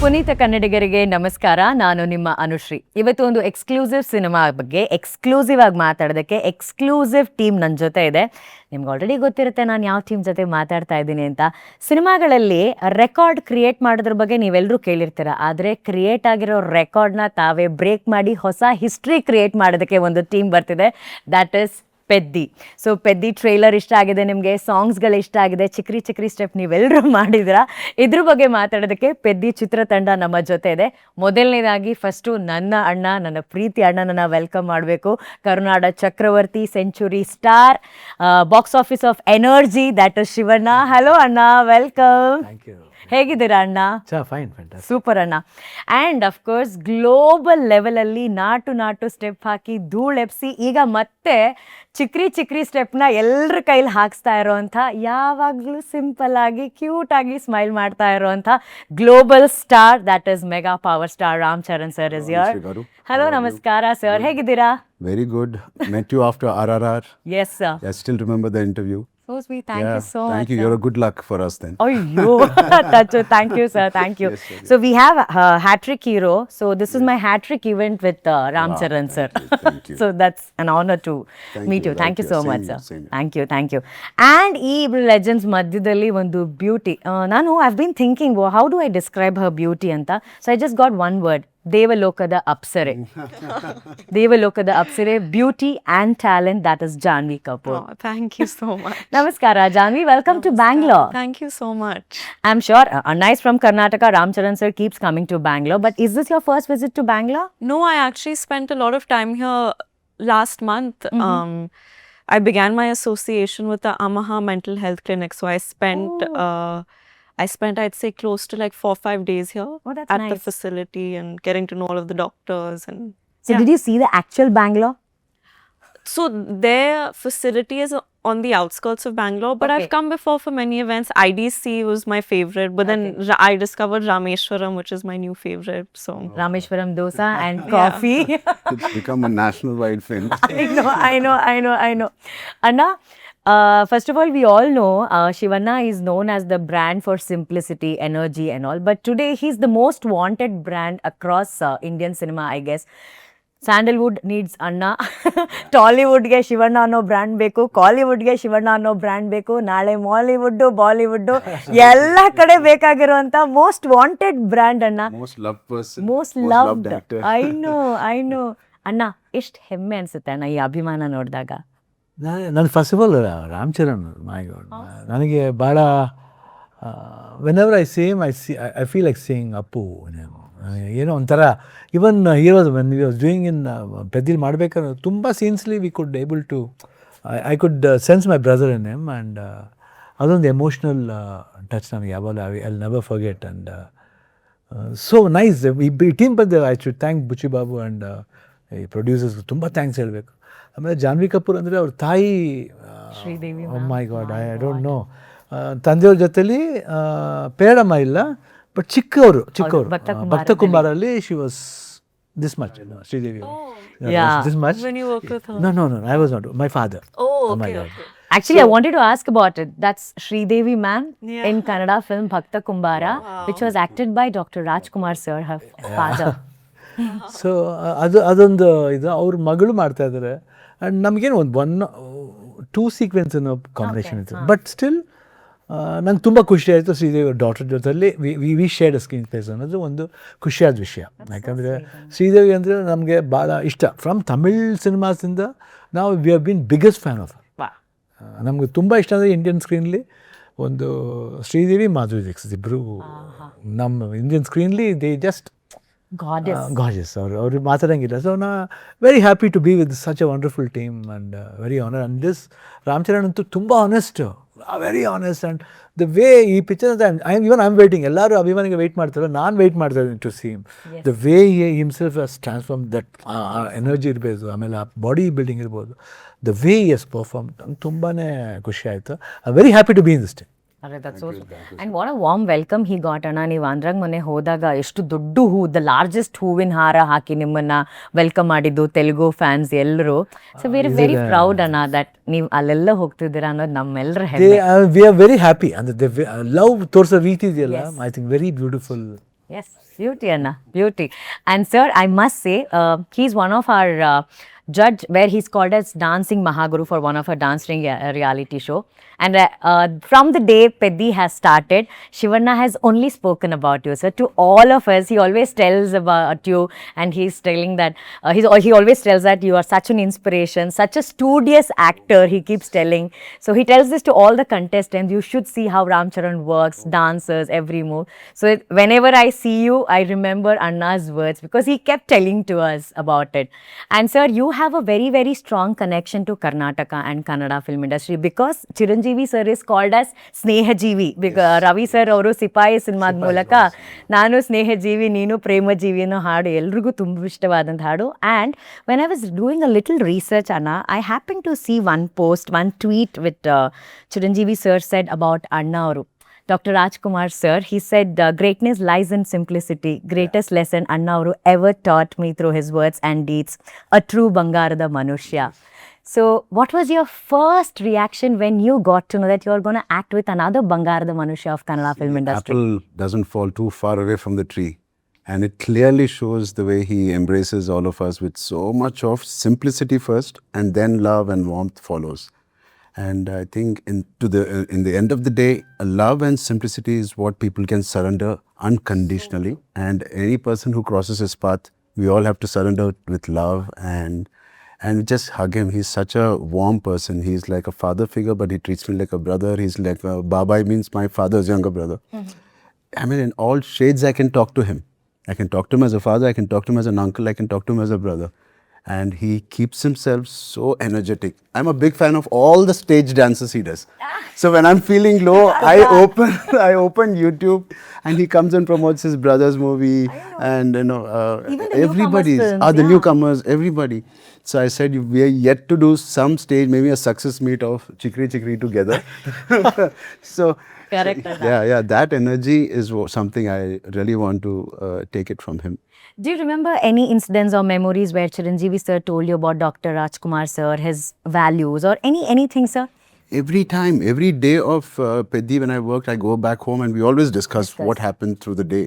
ಪುನೀತ ಕನ್ನಡಿಗರಿಗೆ ನಮಸ್ಕಾರ. ನಾನು ನಿಮ್ಮ ಅನುಶ್ರೀ. ಇವತ್ತು ಒಂದು ಎಕ್ಸ್ಕ್ಲೂಸಿವ್ ಸಿನಿಮಾ ಬಗ್ಗೆ ಎಕ್ಸ್ಕ್ಲೂಸಿವ್ ಆಗಿ ಮಾತಾಡೋದಕ್ಕೆ ಎಕ್ಸ್ಕ್ಲೂಸಿವ್ ಟೀಮ್ ನನ್ನ ಜೊತೆ ಇದೆ. ನಿಮ್ಗೆ ಆಲ್ರೆಡಿ ಗೊತ್ತಿರುತ್ತೆ ನಾನು ಯಾವ ಟೀಮ್ ಜೊತೆ ಮಾತಾಡ್ತಾ ಇದ್ದೀನಿ ಅಂತ. ಸಿನಿಮಾಗಳಲ್ಲಿ ರೆಕಾರ್ಡ್ ಕ್ರಿಯೇಟ್ ಮಾಡೋದ್ರ ಬಗ್ಗೆ ನೀವೆಲ್ಲರೂ ಕೇಳಿರ್ತೀರ. ಆದರೆ ಕ್ರಿಯೇಟ್ ಆಗಿರೋ ರೆಕಾರ್ಡ್ನ ತಾವೇ ಬ್ರೇಕ್ ಮಾಡಿ ಹೊಸ ಹಿಸ್ಟ್ರಿ ಕ್ರಿಯೇಟ್ ಮಾಡೋದಕ್ಕೆ ಒಂದು ಟೀಮ್ ಬರ್ತಿದೆ. That is Peddi. So Peddi trailer ಇಷ್ಟ ಆಗಿದೆ ನಿಮಗೆ, ಸಾಂಗ್ಸ್ಗಳು ಇಷ್ಟ ಆಗಿದೆ, ಚಿಕ್ರಿ ಚಿಕ್ರಿ ಸ್ಟೆಪ್ ನೀವೆಲ್ಲರೂ ಮಾಡಿದಿರಾ. ಇದ್ರ ಬಗ್ಗೆ ಮಾತಾಡೋದಕ್ಕೆ ಪೆದ್ದಿ ಚಿತ್ರತಂಡ ನಮ್ಮ ಜೊತೆ ಇದೆ. ಮೊದಲನೇದಾಗಿ ಫಸ್ಟು ನನ್ನ ಅಣ್ಣ, ನನ್ನ ಪ್ರೀತಿ ಅಣ್ಣನನ್ನು ವೆಲ್ಕಮ್ ಮಾಡಬೇಕು. ಕರುನಾಡ ಚಕ್ರವರ್ತಿ, century star, box office of energy, that is Shivanna. Hello ಅಣ್ಣ, ವೆಲ್ಕಮ್. ಹೇಗಿದ್ದೀರಾ ಅಣ್ಣ? ಸೂಪರ್ ಅಣ್ಣ. ಆ್ಯಂಡ್ ಅಫ್ಕೋರ್ಸ್ ಗ್ಲೋಬಲ್ ಲೆವೆಲಲ್ಲಿ ನಾಟು ಸ್ಟೆಪ್ ಹಾಕಿ ಧೂಳೆಪ್ಸಿ ಈಗ ಮತ್ತೆ ಚಿಕ್ರಿ ಚಿಕ್ರಿ ಸ್ಟೆಪ್ನ ಎಲ್ಲರ ಕೈಲಿ ಹಾಕ್ಸ್ತಾ ಇರೋವಂಥ, ಯಾವಾಗಲೂ ಸಿಂಪಲ್ ಆಗಿ ಕ್ಯೂಟ್ ಆಗಿ ಸ್ಮೈಲ್ ಮಾಡ್ತಾ ಇರೋವಂಥ global star, that is mega power star Charan sir is here. Hello, ನಮಸ್ಕಾರ ಸರ್, ಹೇಗಿದ್ದೀರಾ? Very good. Met you after RRR. Yes sir. I still remember the interview. So sweet. Thank you so much. Thank you. You're a good luck for us then. Oh, thank you, sir. Thank you. Yes. So we have a hat-trick hero. So this is my hat-trick event with Charan sir. Thank you. So that's an honor to meet you. Thank you so much, sir. Thank you. And ಈ legends ಮಧ್ಯದಲ್ಲಿ ಒಂದು beauty. I've been thinking, how do I describe her beauty ಅಂತ. So I just got one word. ದೇವಲೋಕದ ಅಪ್ಸರೆ. ದೇವಲೋಕದ ಅಪ್ಸರೆ, beauty and talent, that is Janhvi Kapoor. Oh, thank you so much. Namaskara, Janhvi. Welcome to Bangalore. Thank you so much. I'm sure Anna is from Karnataka. Charan sir keeps coming to Bangalore. But is this your first visit to Bangalore? No, I actually spent a lot of time here last month. I began my association with the Amaha Mental Health Clinic. So I spent, I'd say, close to like 4 or 5 days here at the facility and getting to know all of the doctors. And So did you see the actual Bangalore? So their facility is on the outskirts of Bangalore, but I've come before for many events. IDC was my favorite, but then I discovered Rameshwaram, which is my new favorite. So Rameshwaram dosa and coffee. It's become a national-wide film. I know. Anna, first of all, we all know Shivanna is known as the brand for simplicity, energy and all. But today, he's the most wanted brand across Indian cinema, I guess. Sandalwood needs ಅಣ್ಣ, ಟಾಲಿವುಡ್ಗೆ ಶಿವಣ್ಣ ಅನ್ನೋ brand ಬೇಕು, ಕಾಲಿವುಡ್ಗೆ ಶಿವಣ್ಣ ಅನ್ನೋ brand ಬೇಕು, ನಾಳೆ ಮಾಲಿವುಡ್ಡು, Bollywood ಎಲ್ಲ ಕಡೆ ಬೇಕಾಗಿರುವಂಥ most wanted brand ಅಣ್ಣ. Most loved. ಐ ನೋ ಅಣ್ಣ, ಎಷ್ಟು ಹೆಮ್ಮೆ ಅನ್ಸುತ್ತೆ ಅಣ್ಣ ಈ ಅಭಿಮಾನ ನೋಡಿದಾಗ. ನಾನು first of all Ramcharan, my god, ನನಗೆ ಭಾಳ when ever I feel like saying Appu. ಏನೋ ಒಂಥರ, even heroes when we was doing in ಪೆದ್ದಿಲ್ ಮಾಡಬೇಕಾದ್ರೆ ತುಂಬ ಸೀನ್ಸ್ಲಿ we could able to I could sense my brother in him. And ಅದೊಂದು ಎಮೋಷ್ನಲ್ ಟಚ್ ನನಗೆ ಯಾವಾಗಲೂ I never forget. And so nice ಈ ಟೀಮ್ ಬಂದು I should thank Buchi Babu and ಈ ಪ್ರೊಡ್ಯೂಸರ್ಸ್ ತುಂಬ ಥ್ಯಾಂಕ್ಸ್ ಹೇಳಬೇಕು. ಆಮೇಲೆ ಜಾನ್ವಿ ಕಪೂರ್ ಅಂದರೆ ಅವ್ರ ತಾಯಿ, my God, I don't know, ತಂದೆಯವ್ರ ಜೊತೆಲಿ ಪೇರಮ್ಮ ಇಲ್ಲ, ಬಟ್ ಚಿಕ್ಕವರು ಭಕ್ತ ಕುಮಾರಲ್ಲಿ she was this much, Sridevi this much. No, I was not, my father. Okay. Actually, I wanted to ask about it. That's Sridevi ma'am in Kannada film Bhakta Kumbara, which was acted by Dr. Rajkumar sir, her father. So ಅದೊಂದು ಇದು ಅವ್ರ ಮಗಳು ಮಾಡ್ತಾ ಇದ್ದಾರೆ. And ನಮಗೇನು ಒಂದು 2 sequence ಅನ್ನೋ combination ಇತ್ತು. ಬಟ್ ಸ್ಟಿಲ್ ನಂಗೆ ತುಂಬ ಖುಷಿ ಆಯಿತು ಶ್ರೀದೇವಿ ಡಾಟರ್ ಜೊತೆಲಿ ವಿ ಶೇರ್ಡ್ ಸ್ಕ್ರೀನ್ ಸ್ಪೇಸ್ ಅನ್ನೋದು ಒಂದು ಖುಷಿಯಾದ ವಿಷಯ. ಯಾಕಂದರೆ ಶ್ರೀದೇವಿ ಅಂದರೆ ನಮಗೆ ಭಾಳ ಇಷ್ಟ. ಫ್ರಮ್ ತಮಿಳ್ ಸಿನಿಮಾಸಿಂದ ನಾವು we have been biggest fan of. ನಮಗೆ ತುಂಬ ಇಷ್ಟ ಅಂದರೆ ಇಂಡಿಯನ್ ಸ್ಕ್ರೀನ್ಲಿ ಒಂದು ಶ್ರೀದೇವಿ, ಮಾಧುರಿ ದೀಕ್ಷಿತ್ ಇಬ್ಬರು ನಮ್ಮ ಇಂಡಿಯನ್ ಸ್ಕ್ರೀನ್ಲಿ ದೇ ಜಸ್ಟ್ ಗಾರ್ಜಿಯಸ್. ಅವ್ರು ಮಾತಾಡೋಂಗಿಲ್ಲ. ಸೊ ನಾ very happy to be with such a wonderful team and very honour. And this Ram Charan ಅಂತೂ ತುಂಬ honest, very honest. And the way ಈ ಪಿಕ್ಚರ್ ಅಂತ ಐಮ್ ವೇಟಿಂಗ್, ಎಲ್ಲರೂ ಅಭಿಮಾನಿಗೆ ವೆಯ್ಟ್ ಮಾಡ್ತಾರೆ, ನಾನು ವೆಯ್ಟ್ ಮಾಡ್ತಾ ಇದ್ದೀನಿ to see the way himself has transform, that energy ಇರ್ಬೋದು, ಆಮೇಲೆ ಆ ಬಾಡಿ ಬಿಲ್ಡಿಂಗ್ ಇರ್ಬೋದು, ದ ವೇ ಎಸ್ ಪರ್ಫಾರ್ಮ್, ನಂಗೆ ತುಂಬಾ ಖುಷಿ ಆಯಿತು. I very happy to be in this team. And what a warm welcome he got ಅಣ್ಣ. ನೀವು ಆಂಧ್ರಾಗ ಮೊನ್ನೆ ಹೋದಾಗ ಎಷ್ಟು ದೊಡ್ಡ ಹೂ, ದ ಲಾರ್ಜೆಸ್ಟ್ ಹೂವಿನ ಹಾರ ಹಾಕಿ ನಿಮ್ಮನ್ನು ವೆಲ್ಕಮ್ ಮಾಡಿದ್ದು ತೆಲುಗು ಫ್ಯಾನ್ಸ್ ಎಲ್ಲರೂ. So we are very proud ಅಣ್ಣ ದಟ್ ನೀವು ಅಲ್ಲೆಲ್ಲ ಹೋಗ್ತಿದ್ದೀರಾ ಅನ್ನೋದು ನಮ್ಮೆಲ್ಲರ ಹೆಮ್ಮೆ. We are very happy. ಅಂದರೆ ಲವ್ ತೋರಿಸೋ ರೀತಿ ಇದೆಯಲ್ಲ, I think very beautiful. Yes, beauty, Anna, beauty. And sir, I must say, he's one of our judge where he's called as Dancing Mahaguru for one of our dancing reality show. And from the day Peddi has started, Shivanna has only spoken about you, sir. To all of us, he always tells about you, and he's telling that he always tells that you are such an inspiration, such a studious actor. He keeps telling. So he tells this to all the contestants. You should see how Ram Charan works, dances, every move. So whenever I see you, I remember Anna's words because he kept telling to us about it. And sir, you have a very, very strong connection to Karnataka and Kannada film industry because Chiranjeevi sir is called as Snehajeevi. Because Ravi sir ಅವರು ಸಿಪಾಯಿ ಸಿನಿಮಾದ ಮೂಲಕ ನಾನು ಸ್ನೇಹಜೀವಿ ನೀನು ಪ್ರೇಮಜೀವಿ ಅನ್ನೋ ಹಾಡು ಎಲ್ರಿಗೂ ತುಂಬ ಇಷ್ಟವಾದಂಥ ಹಾಡು. And when I was doing a little research ಅಣ್ಣ, I happen to see one post, one tweet with Chiranjeevi sir said about Anna ಅವರು. Dr. Rajkumar sir, he said, greatness lies in simplicity. Greatest lesson Anna avaru ever taught me through his words and deeds. A true Bangarada Manushya. So, what was your first reaction when you got to know that you are going to act with another Bangarada Manushya of Kannada film industry? Apple doesn't fall too far away from the tree. And it clearly shows the way he embraces all of us with so much of simplicity first, and then love and warmth follows. And I think in the end of the day, love and simplicity is what people can surrender unconditionally. And any person who crosses his path, we all have to surrender with love and just hug him. He's such a warm person. He's like a father figure, but he treats me like a brother. He's like Baba means my father's younger brother. I mean, in all shades, I can talk to him. I can talk to him as a father. I can talk to him as an uncle. I can talk to him as a brother. And he keeps himself so energetic. I'm a big fan of all the stage dances he does. So when I'm feeling low, I open YouTube, and he comes and promotes his brother's movie, and Even the everybody's newcomers films, the yeah. newcomers, everybody. So I said we are yet to do some stage, maybe a success meet of Chikri Chikri together. So Correct. yeah, that energy is something I really want to take it from him. Do you remember any incidents or memories where Chiranjeevi sir told you about Dr. Rajkumar sir, his values, or anything, sir? Every time, every day of Peddi when I worked, I go back home and we always discuss what happened through the day.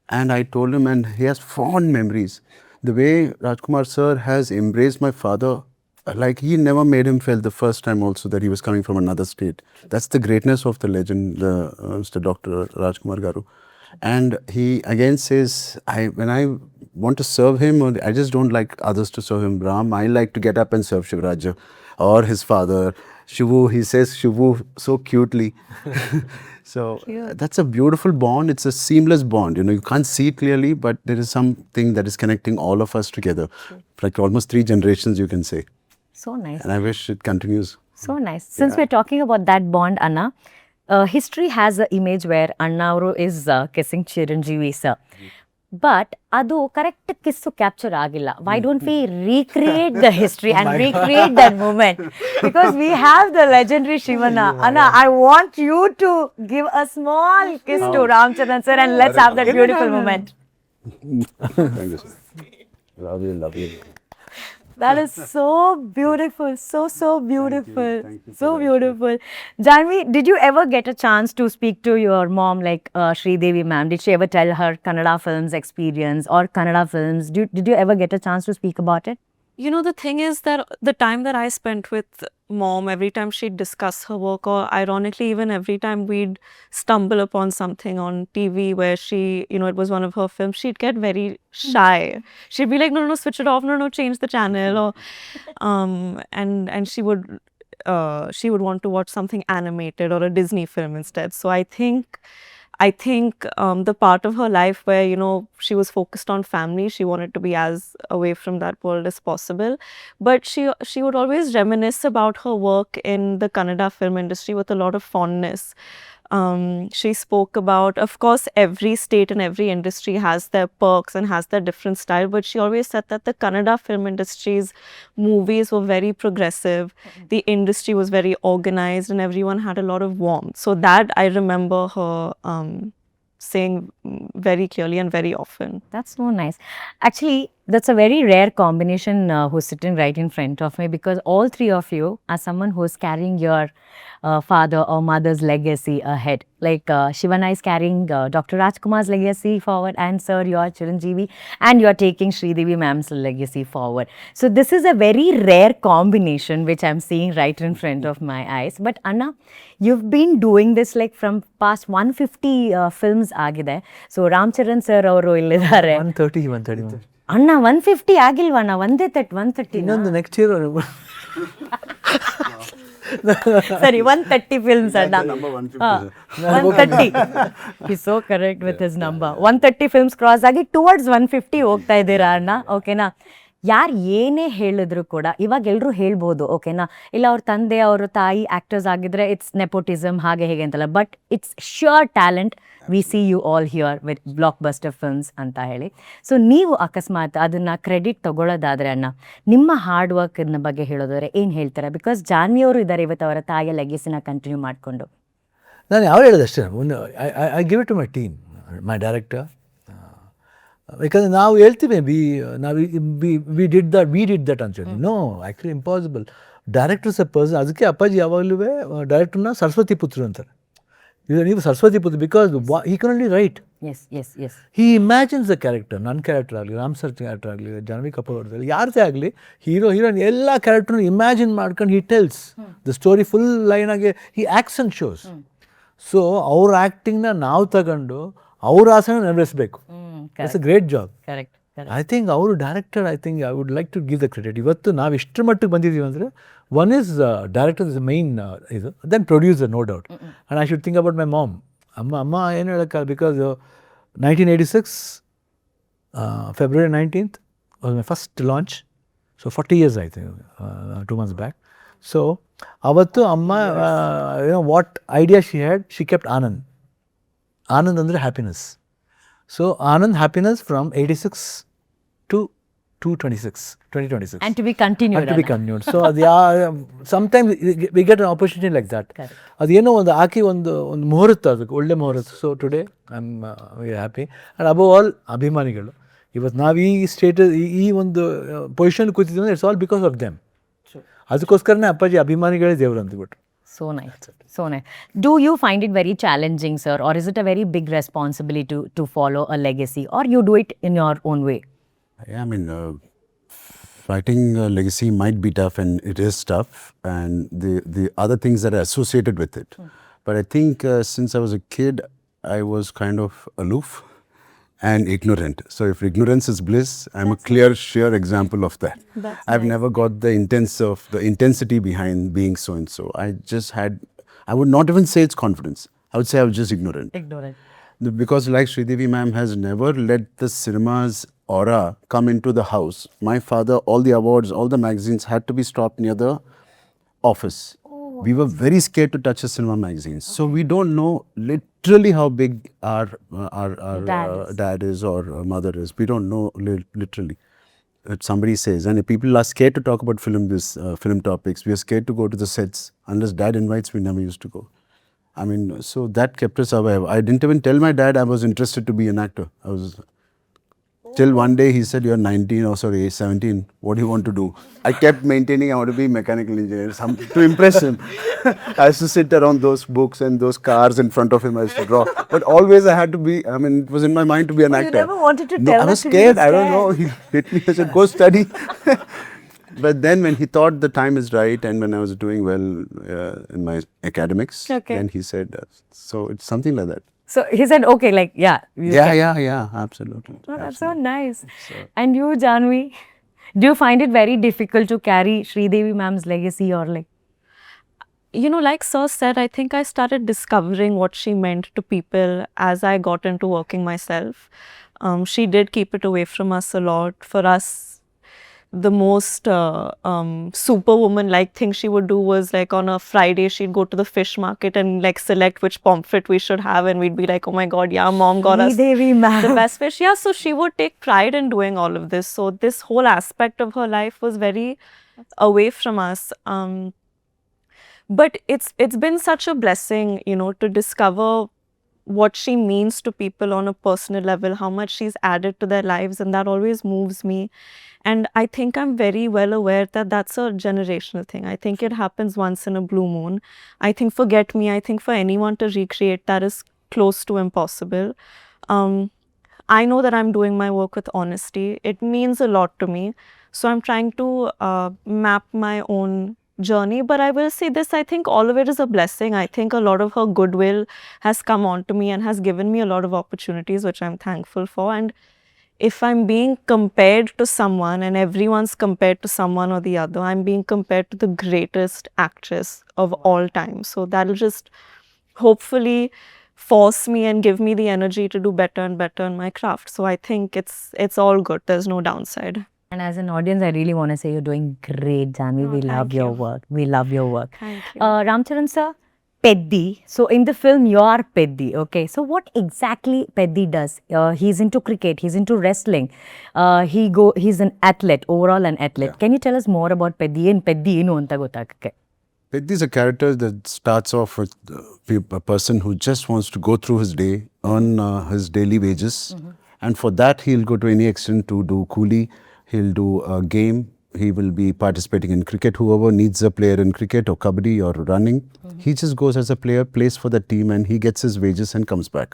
And I told him, and he has fond memories. The way Rajkumar sir has embraced my father, like he never made him feel the first time also that he was coming from another state. That's the greatness of the legend, Mr. Dr. Rajkumar Garu. And he again says, when I want to serve him, I just don't like others to serve him. Ram, I like to get up and serve Shivaraj or his father. Shivu, he says Shivu so cutely. So that's a beautiful bond. It's a seamless bond. You can't see it clearly, but there is something that is connecting all of us together. Like almost 3 generations, you can say. So nice. And I wish it continues. So nice. Since we're talking about that bond, Anna, history has an image where Anna ಅವರು is kissing Chiranjeevi sir. But ಅದು correct kiss capture ಆಗಿಲ್ಲ. Why don't we recreate the history and recreate that moment? Because we have the legendary Shivanna. Anna, I want you to give a small kiss to Ram Charan sir, and let's have that beautiful moment. Thank you, sir. Love you. That is so beautiful, so beautiful, so beautiful. Janhvi, did you ever get a chance to speak to your mom, like Sridevi ma'am? Did she ever tell her Kannada films experience or Kannada films? Did you ever get a chance to speak about it? You know, the thing is that the time that I spent with mom, every time she'd discuss her work, or ironically, even every time we'd stumble upon something on TV where she, it was one of her films, she'd get very shy. She'd be like, no, switch it off, no, change the channel, or and she would want to watch something animated or a Disney film instead. So I think the part of her life where, she was focused on family, she wanted to be as away from that world as possible. But she would always reminisce about her work in the Kannada film industry with a lot of fondness. She spoke about, of course, every state and every industry has their perks and has their different style, but she always said that the Kannada film industry's movies were very progressive, the industry was very organized, and everyone had a lot of warmth. So that I remember her saying very clearly and very often. That's so nice. Actually, That's a very rare combination who's sitting right in front of me, because all three of you are someone who's carrying your father or mother's legacy ahead. Like Shivana is carrying Dr. Rajkumar's legacy forward, and sir, you're Chiranjeevi, and you're taking Sridevi ma'am's legacy forward. So this is a very rare combination which I'm seeing right in front of my eyes. But Anna, you've been doing this like from past 150 films agide. So Ram Charan sir ಅವರು ಇಲ್ಲಿದ್ದಾರೆ. 131. ಅಣ್ಣ 150 ಆಗಿಲ್ವಣ್ಣ? ಒಂದೇ 130. ಇನ್ನೊಂದು next year ಸರಿ, 130 films ಅಣ್ಣ. 130. He's so correct with his number. 130 films cross ಆಗಿ towards 150 ಹೋಗ್ತಾ ಇದ್ದೀರಾ ಅಣ್ಣ. ಓಕೆನಾ? ಯಾರು ಏನೇ ಹೇಳಿದ್ರು ಕೂಡ ಇವಾಗ ಎಲ್ಲರೂ ಹೇಳ್ಬೋದು, ಓಕೆನಾ, ಇಲ್ಲ ಅವ್ರ ತಂದೆ ಅವ್ರ ತಾಯಿ ಆ್ಯಕ್ಟರ್ಸ್ ಆಗಿದ್ರೆ ಇಟ್ಸ್ ನೆಪೋಟಿಸಮ್ ಹಾಗೆ ಹೇಗೆ ಅಂತಲ್ಲ, but it's sure talent. We see you all here with blockbuster films ಅಂತ ಹೇಳಿ. ಸೊ ನೀವು ಅಕಸ್ಮಾತ್ ಅದನ್ನು ಕ್ರೆಡಿಟ್ ತೊಗೊಳ್ಳೋದಾದರೆ ಅಣ್ಣ, ನಿಮ್ಮ ಹಾರ್ಡ್ ವರ್ಕಿನ ಬಗ್ಗೆ ಹೇಳೋದಾದ್ರೆ ಏನು ಹೇಳ್ತಾರೆ? ಬಿಕಾಸ್ ಜಾನ್ವಿ ಅವರು ಇದ್ದಾರೆ ಇವತ್ತು ಅವರ ತಾಯಿಯ ಲೆಗಸಿನ ಕಂಟಿನ್ಯೂ ಮಾಡಿಕೊಂಡು. ನಾನು ಯಾವ ಹೇಳೋದಷ್ಟೇ, ಒಂದು I give it to my team, my director. ಯಾಕಂದರೆ ನಾವು ಹೇಳ್ತೀವಿ ವಿ ಡಿಡ್ ದಟ್ ಅಂತ ಹೇಳಿ. No, actually impossible. Directors a person. ಅದಕ್ಕೆ ಅಪ್ಪಾಜಿ ಯಾವಾಗಲೂ ಡೈರೆಕ್ಟರ್ನ ಸರಸ್ವತಿ ಪುತ್ರ ಅಂತಾರೆ. ಈಗ ನೀವು ಸರಸ್ವತಿ ಪುತ್ರ, because he can only right. He ಇಮ್ಯಾಜಿನ್ಸ್ the character. ನನ್ನ ಕ್ಯಾರೆಕ್ಟರ್ ಆಗಲಿ, ರಾಮ್ ಸರ್ ಕ್ಯಾರೆಕ್ಟರ್ ಆಗಲಿ, ಜಾನ್ವಿ ಕಪೂರ್ ಅವ್ರದ್ದು ಯಾರದೇ ಆಗಲಿ, ಹೀರೋಯಿನ್ ಎಲ್ಲ ಕ್ಯಾರೆಕ್ಟರ್ನ ಇಮ್ಯಾಜಿನ್ ಮಾಡ್ಕೊಂಡು he tells the story full ಲೈನಾಗೆ. He acts and shows. So ಅವ್ರ ಆ್ಯಕ್ಟಿಂಗ್ನ ನಾವು ತಗೊಂಡು ಅವ್ರ ಆಸನ ನೆರವೇರಿಸಬೇಕು. It's a great job. I think ಅವರು director, I think I would like to give the credit. ಇವತ್ತು ನಾವು ಇಷ್ಟರ ಮಟ್ಟಿಗೆ ಬಂದಿದ್ದೀವಿ ಅಂದರೆ one is director is mine ಇದು, then producer, no doubt. And I should think about my mom. ಅಮ್ಮ ಏನು ಹೇಳೋಕ್ಕಲ್ಲ, because 1986 February 19th was my first launch. So 40 years ಆಯಿತು 2 months ಬ್ಯಾಕ್. ಸೊ ಅವತ್ತು ಅಮ್ಮ what idea she had, she kept Anand. Anand ಅಂದರೆ happiness. So Anand happiness from 86 to 2026. And to be continued. So ಅದು sometimes we get an opportunity like that. ಅದೇನೋ ಒಂದು ಹಾಕಿ ಒಂದು ಮುಹೂರ್ತ, ಅದಕ್ಕೆ ಒಳ್ಳೆ ಮುಹೂರ್ತ. So today I am very happy. And above all ಅಭಿಮಾನಿಗಳು. ಇವತ್ತು ನಾವು ಈ ಸ್ಟೇಟಸ್, ಈ ಒಂದು ಪೊಸಿಷನ್ ಕೂತಿದ್ದೀವಿ ಅಂದರೆ it's all because of them. ಅದಕ್ಕೋಸ್ಕರನೇ ಅಪ್ಪಾಜಿ ಅಭಿಮಾನಿಗಳೇ ದೇವರು ಅಂದ್ಬಿಟ್ಟು. So nice. Do you find it very challenging, sir, or is it a very big responsibility to follow a legacy, or you do it in your own way? Yeah, I mean, writing a legacy might be tough, and it is tough, and the other things that are associated with it. But I think since I was a kid, I was kind of aloof and ignorant. So if ignorance is bliss, I'm a clear, sure example of that. I've never got the intensity behind being so and so. I would not even say it's confidence. I would say I was just ignorant. Because like Sridevi ma'am has never let the cinema's aura come into the house. My father, all the awards, all the magazines had to be stopped near the office. We were very scared to touch a cinema magazine. So we don't know literally how big our dad is or mother is. We don't know literally. If somebody says, and if people are scared to talk about film topics, we are scared to go to the sets. Unless dad invites, we never used to go. I mean, so that kept us away. I didn't even tell my dad I was interested to be an actor. Till one day he said, you're 17, what do you want to do? I kept maintaining I want to be mechanical engineer, something to impress him. I used to sit around those books and those cars in front of him, I used to draw. But always I had to be, I mean, it was in my mind to be an actor. You never wanted to tell I was scared, I don't know. He hit me, I said, go study. But then when he thought the time is right, and when I was doing well in my academics, then he said, so it's something like that. So he said, okay, like, yeah. Yeah, absolutely. Oh, that's so nice. And you, Janhvi, do you find it very difficult to carry Sridevi ma'am's legacy, or like? You know, like Sir said, I think I started discovering what she meant to people as I got into working myself. She did keep it away from us a lot. For us, the most superwoman-like thing she would do was, like, on a Friday, she'd go to the fish market and, like, select which pomfret we should have, and we'd be like, oh my god, yeah, mom got us the best fish. Yeah, so she would take pride in doing all of this. So this whole aspect of her life was very away from us. But it's been such a blessing, you know, to discover what she means to people on a personal level, how much she's added to their lives, and that always moves me. And I think I'm very well aware that that's a generational thing. I think it happens once in a blue moon. I think forget me, I think for anyone to recreate that is close to impossible. I know that I'm doing my work with honesty. It means a lot to me. So I'm trying to map my own journey. But I will say this, I think all of it is a blessing. I think a lot of her goodwill has come on to me and has given me a lot of opportunities, which I'm thankful for. And if I'm being compared to someone and everyone's compared to someone or the other, I'm being compared to the greatest actress of all time. So that'll just hopefully force me and give me the energy to do better and better in my craft. So I think it's all good. There's no downside. And as an audience, I really want to say you're doing great, Janhvi. We love thank your you. work. We love your work. Thank you. Ramcharan sir, Peddi. So in the film, you're Peddi. Okay. So what exactly Peddi does? He's into cricket. He's into wrestling. He's an athlete. Overall, an athlete. Yeah. Can you tell us more about Peddi? And Peddi enu anta gottagakke. Peddi is a character that starts off with a person who just wants to go through his day, earn his daily wages. And for that, he'll go to any extent to do coolie. He'll do a game. He will be participating in cricket. Whoever needs a player in cricket or kabaddi or running, he just goes as a player, plays for the team, and he gets his wages and comes back.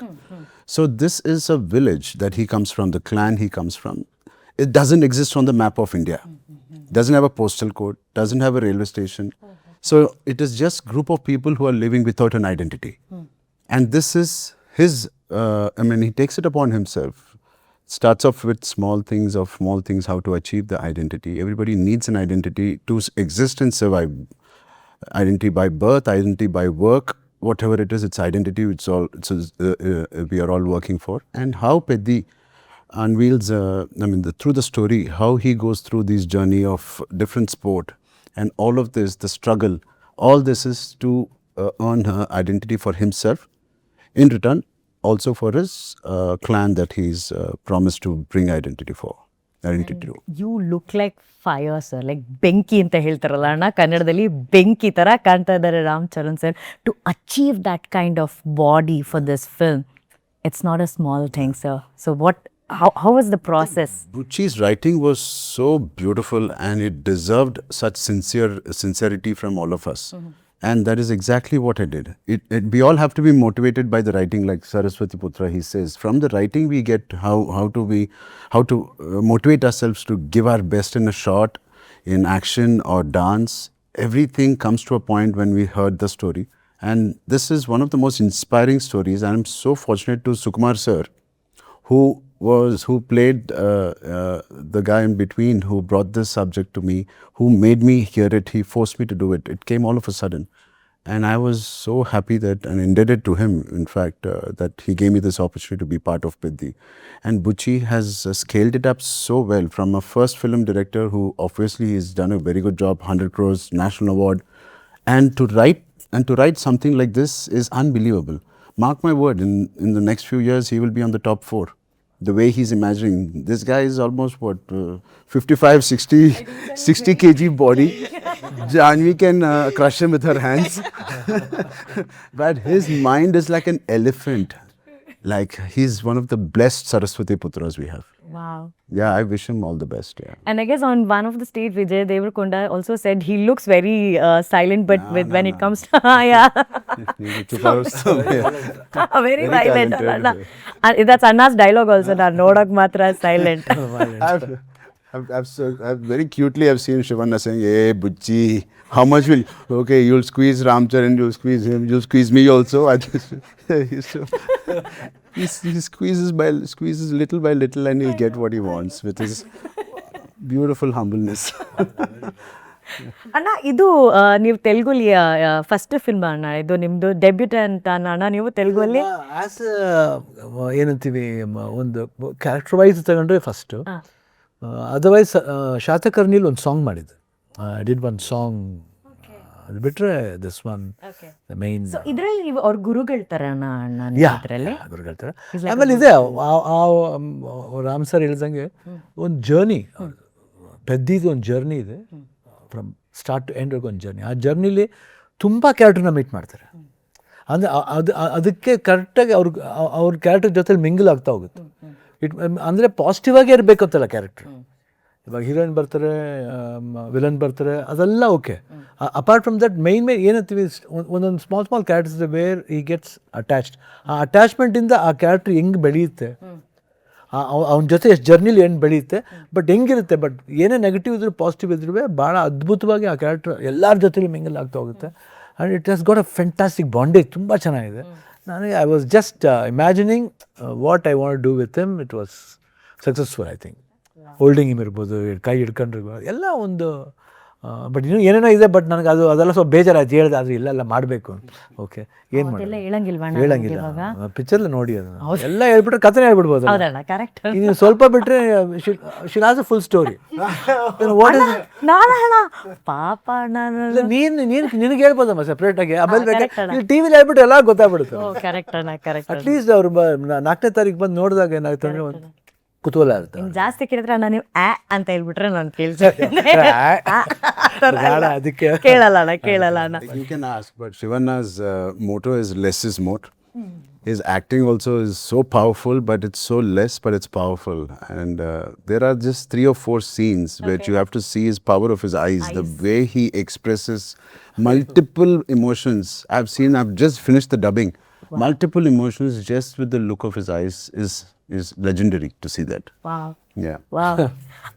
So this is a village that he comes from, the clan he comes from. It doesn't exist on the map of India. Doesn't have a postal code, doesn't have a railway station. So it is just group of people who are living without an identity. And this is his, he takes it upon himself. Starts off with small things, how to achieve the identity. Everybody needs an identity to exist and survive. Identity by birth, identity by work, whatever it is, it's identity, we are all working for. And how Peddi unveils, through the story, how he goes through this journey of different sport and all of this, the struggle, all this is to earn her identity for himself. In return, also for his clan that he's promised to bring identity to. You look like fire, sir. Like ಬೆಂಕಿ ಅಂತ ಹೇಳ್ತಾರಲ್ಲ ಅಣ್ಣ ಕನ್ನಡದಲ್ಲಿ ಬೆಂಕಿ ತರ ಕಾಣ್ತಾ ಇದ್ದಾರೆ Ram Charan sir. To achieve that kind of body for this film, it's not a small thing, sir. So how was the process? Buchi's writing was so beautiful and it deserved such sincerity from all of us. And that is exactly what I did. We all have to be motivated by the writing, like Saraswati Putra, he says. From the writing, we get how to motivate ourselves to give our best in a shot, in action or dance. Everything comes to a point when we heard the story. And this is one of the most inspiring stories. And I'm so fortunate to Sukumar sir, who played the guy in between, who brought this subject to me, who made me hear it. He forced me to do it. It came all of a sudden. And I was so happy and indebted to him, in fact, that he gave me this opportunity to be part of Peddi. And Buchi has scaled it up so well from a first film director who obviously has done a very good job, 100 crores, national award. And to write something like this is unbelievable. Mark my word, in the next few years, he will be on the top 4. The way he's imagining, this guy is almost 55, 60 kg body. Janhvi can crush him with her hands. But his mind is like an elephant. Like he's one of the blessed Saraswati Putras we have. Wow. Yeah, I wish him all the best. Yeah. And I guess on one of the stage, Vijay Deverakonda also said he looks very silent, but when it comes to very violent. That's Anna's dialogue also. Nodak matra silent. I've very cutely I've seen Shivanna saying, "Hey, Buchi, how much will you'll squeeze Ramcharan, you'll squeeze him, you'll squeeze me also." He squeezes little by little, and he'll get what he wants with his beautiful humbleness. ಅಣ್ಣ ಇದು ನೀವು ತೆಲುಗುಲಿ first film ಅಣ್ಣ ಇದು ನಿಮ್ದು debut ಅಂತ ಅಣ್ಣ ನೀವು ತೆಲುಗುಲ್ಲಿ as ಏನಂತೀವಿ ಒಂದು ಕ್ಯಾರೆಕ್ಟರ್ ವೈಸ್ ತಗೊಂಡ್ರೆ ಫಸ್ಟು ಅದರ್ವೈಸ್ ಶಾತಕರ್ಣಿಲಿ ಒಂದು ಸಾಂಗ್ ಮಾಡಿದ್ದು ಐ ಡಿಡ್ ಒನ್ ಸಾಂಗ್ ಅದು ಬಿಟ್ಟರೆ ದಿಸ್ ಒನ್ ದ ಮೈನ್ ಇದರಲ್ಲಿ ನೀವು ಅವ್ರ ಗುರುಗಳ ಥರ ಅಣ್ಣ ಇದರಲ್ಲಿ ಗುರುಗಳ ಥರ ಆಮೇಲೆ ಇದೆ ರಾಮ್ ಸರ್ ಹೇಳ್ದಂಗೆ ಒಂದು ಜರ್ನಿ ಪೆದ್ದಿದು ಒಂದು ಜರ್ನಿ ಇದೆ ಫ್ರಮ್ ಸ್ಟಾರ್ಟ್ ಟು ಎಂಡ್ ಒಂದು ಜರ್ನಿ ಆ ಜರ್ನಿಲಿ ತುಂಬ ಕ್ಯಾರೆಕ್ಟರ್ನ ಮೀಟ್ ಮಾಡ್ತಾರೆ ಅಂದರೆ ಅದಕ್ಕೆ ಕರೆಕ್ಟಾಗಿ ಅವ್ರ ಕ್ಯಾರೆಕ್ಟರ್ ಜೊತೆಲಿ ಮಿಂಗಲ್ ಆಗ್ತಾ ಹೋಗುತ್ತೆ. ಅಂದರೆ ಪಾಸಿಟಿವ್ ಆಗೇ ಇರಬೇಕಂತಲ್ಲ ಕ್ಯಾರೆಕ್ಟರ್. ಇವಾಗ ಹೀರೋಯಿನ್ ಬರ್ತಾರೆ, ವಿಲನ್ ಬರ್ತಾರೆ, ಅದೆಲ್ಲ okay. Apart from that main ಏನಂತೀವಿ, ಒಂದೊಂದು ಸ್ಮಾಲ್ ಕ್ಯಾರೆಕ್ಟರ್ಸ್ ವೇರ್ ಈ ಗೆಟ್ಸ್ ಅಟ್ಯಾಚ್ಡ್. ಆ ಅಟ್ಯಾಚ್ಮೆಂಟಿಂದ ಆ ಕ್ಯಾರೆಕ್ಟರ್ ಹೆಂಗೆ ಬೆಳೆಯುತ್ತೆ, ಅವನ ಜೊತೆ ಎಷ್ಟು ಜರ್ನಿಲಿ ಏನು ಬೆಳೆಯುತ್ತೆ, ಬಟ್ ಹೆಂಗಿರುತ್ತೆ, ಬಟ್ ಏನೇ ನೆಗೆಟಿವ್ ಇದ್ರೂ ಪಾಸಿಟಿವ್ ಇದ್ರೂ ಭಾಳ ಅದ್ಭುತವಾಗಿ ಆ ಕ್ಯಾರೆಕ್ಟರ್ ಎಲ್ಲರ ಜೊತೆಲಿ ಮಿಂಗಲ್ ಆಗ್ತಾ ಹೋಗುತ್ತೆ. And it has got a fantastic bondage, ತುಂಬ ಚೆನ್ನಾಗಿದೆ. I was just imagining what I want do with him. It was successful I think. Holding him ಇರ್ಬೋದು, ಕೈ ಹಿಡ್ಕೊಂಡಿರ್ಬೋದು, ಎಲ್ಲ ಒಂದು ಬಟ್ ಇನ್ನೂ ಏನೇನೋ ಇದೆ. ಬಟ್ ನನಗೆ ಅದೆಲ್ಲ ಸ್ವಲ್ಪ ಬೇಜಾರಾಯ್ತು ಹೇಳಿದೆ, ಆದರೆ ಇಲ್ಲೆಲ್ಲ ಮಾಡಬೇಕು. ಓಕೆ, ಏನು ಮಾಡಿ ಹೇಳಂಗಿಲ್ಲ, ಪಿಕ್ಚರ್ಲ್ಲ ನೋಡಿ ಅದನ್ನು ಎಲ್ಲ ಹೇಳ್ಬಿಟ್ರೆ ಕಥೆ ಹೇಳ್ಬಿಡ್ಬೋದು. ನೀವು ಸ್ವಲ್ಪ ಬಿಟ್ಟರೆ she'll has a full story. ಪಾಪ ನಿನಗೆ ಹೇಳ್ಬೋದಮ್ಮ ಸಪ್ರೇಟಾಗಿ, ಆಮೇಲೆ ಟಿ ವಿಲಿ ಹೇಳ್ಬಿಟ್ಟು ಎಲ್ಲ ಗೊತ್ತಾಗ್ಬಿಡುತ್ತೆ. ಅಟ್ಲೀಸ್ಟ್ ಅವ್ರು 4ನೇ ತಾರೀಕು ಬಂದು ನೋಡಿದಾಗ ಏನಾಗ್ತಂದ್ರೆ ಒಂದು ಕುತೂಹಲ ಇರುತ್ತೆ. ಜಾಸ್ತಿ ಕೇಳಿದ್ರೆ ನಾನು ನೀವು ಅಂತ ಹೇಳ್ಬಿಟ್ರೆ ನಾನು ಕೇಳ್ತೀನಿ, ಅದಕ್ಕೆ ಕೇಳಲ್ಲ ಅಣ್ಣ. You can ask, but Shivana's motto is less is more. His acting also is so powerful, but it's so less, but it's powerful. And there are just 3 or 4 scenes which you have to see his power of his eyes, the way he expresses multiple emotions. I've just finished the dubbing. Wow. Multiple emotions just with the look of his eyes is legendary to see that. Wow. Yeah. Wow.